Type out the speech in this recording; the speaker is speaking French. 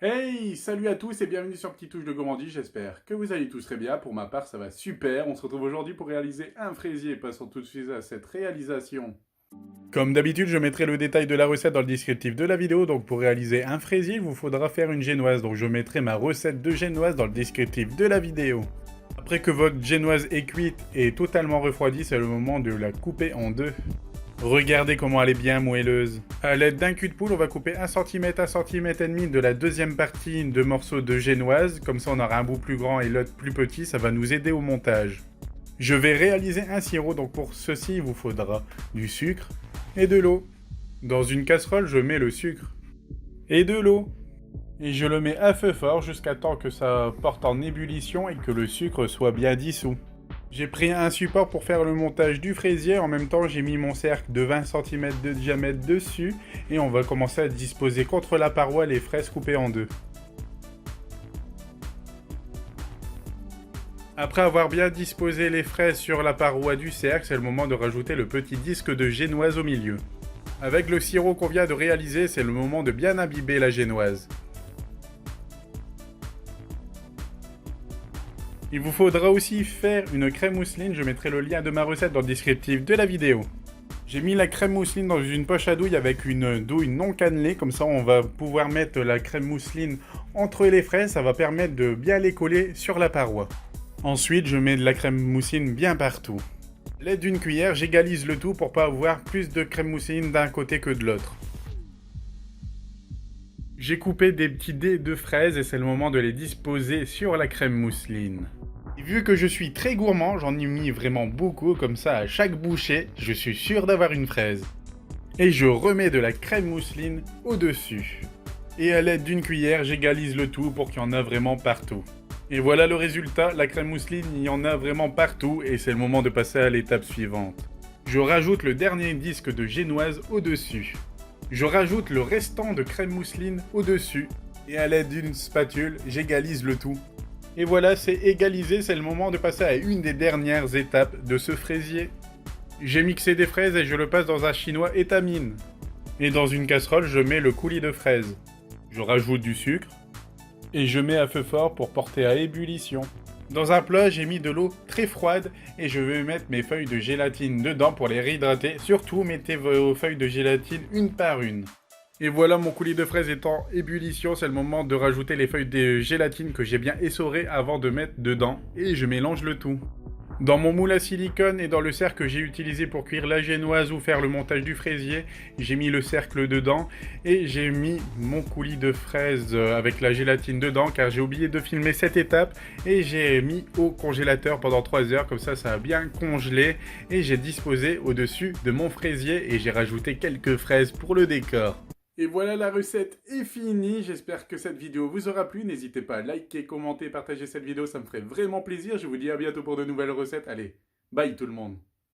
Hey, salut à tous et bienvenue sur Petit Touche de Gourmandise, j'espère que vous allez tous très bien. Pour ma part, ça va super. On se retrouve aujourd'hui pour réaliser un fraisier. Passons tout de suite à cette réalisation. Comme d'habitude, je mettrai le détail de la recette dans le descriptif de la vidéo. Donc pour réaliser un fraisier, il vous faudra faire une génoise. Donc je mettrai ma recette de génoise dans le descriptif de la vidéo. Après que votre génoise est cuite et totalement refroidie, c'est le moment de la couper en deux. Regardez comment elle est bien moelleuse. À l'aide d'un cul de poule, on va couper 1 cm, 1 cm et demi de la deuxième partie de morceaux de génoise. Comme ça, on aura un bout plus grand et l'autre plus petit. Ça va nous aider au montage. Je vais réaliser un sirop. Donc pour ceci, il vous faudra du sucre et de l'eau. Dans une casserole, je mets le sucre et de l'eau. Et je le mets à feu fort jusqu'à temps que ça porte en ébullition et que le sucre soit bien dissous. J'ai pris un support pour faire le montage du fraisier, en même temps j'ai mis mon cercle de 20 cm de diamètre dessus et on va commencer à disposer contre la paroi les fraises coupées en deux. Après avoir bien disposé les fraises sur la paroi du cercle, c'est le moment de rajouter le petit disque de génoise au milieu. Avec le sirop qu'on vient de réaliser, c'est le moment de bien imbiber la génoise. Il vous faudra aussi faire une crème mousseline, je mettrai le lien de ma recette dans le descriptif de la vidéo. J'ai mis la crème mousseline dans une poche à douille avec une douille non cannelée, comme ça on va pouvoir mettre la crème mousseline entre les fraises, ça va permettre de bien les coller sur la paroi. Ensuite je mets de la crème mousseline bien partout. À l'aide d'une cuillère, j'égalise le tout pour pas avoir plus de crème mousseline d'un côté que de l'autre. J'ai coupé des petits dés de fraises et c'est le moment de les disposer sur la crème mousseline. Et vu que je suis très gourmand, j'en ai mis vraiment beaucoup, comme ça à chaque bouchée, je suis sûr d'avoir une fraise. Et je remets de la crème mousseline au-dessus. Et à l'aide d'une cuillère, j'égalise le tout pour qu'il y en a vraiment partout. Et voilà le résultat, la crème mousseline, il y en a vraiment partout et c'est le moment de passer à l'étape suivante. Je rajoute le dernier disque de génoise au-dessus. Je rajoute le restant de crème mousseline au-dessus. Et à l'aide d'une spatule, j'égalise le tout. Et voilà, c'est égalisé, c'est le moment de passer à une des dernières étapes de ce fraisier. J'ai mixé des fraises et je le passe dans un chinois étamine. Et dans une casserole, je mets le coulis de fraises. Je rajoute du sucre. Et je mets à feu fort pour porter à ébullition. Dans un plat, j'ai mis de l'eau très froide et je vais mettre mes feuilles de gélatine dedans pour les réhydrater. Surtout, mettez vos feuilles de gélatine une par une. Et voilà, mon coulis de fraises est en ébullition, c'est le moment de rajouter les feuilles de gélatine que j'ai bien essorées avant de mettre dedans. Et je mélange le tout. Dans mon moule à silicone et dans le cercle que j'ai utilisé pour cuire la génoise ou faire le montage du fraisier, j'ai mis le cercle dedans et j'ai mis mon coulis de fraises avec la gélatine dedans car j'ai oublié de filmer cette étape et j'ai mis au congélateur pendant 3 heures, comme ça a bien congelé et j'ai disposé au-dessus de mon fraisier et j'ai rajouté quelques fraises pour le décor. Et voilà, la recette est finie, j'espère que cette vidéo vous aura plu, n'hésitez pas à liker, commenter, partager cette vidéo, ça me ferait vraiment plaisir, je vous dis à bientôt pour de nouvelles recettes, allez, bye tout le monde.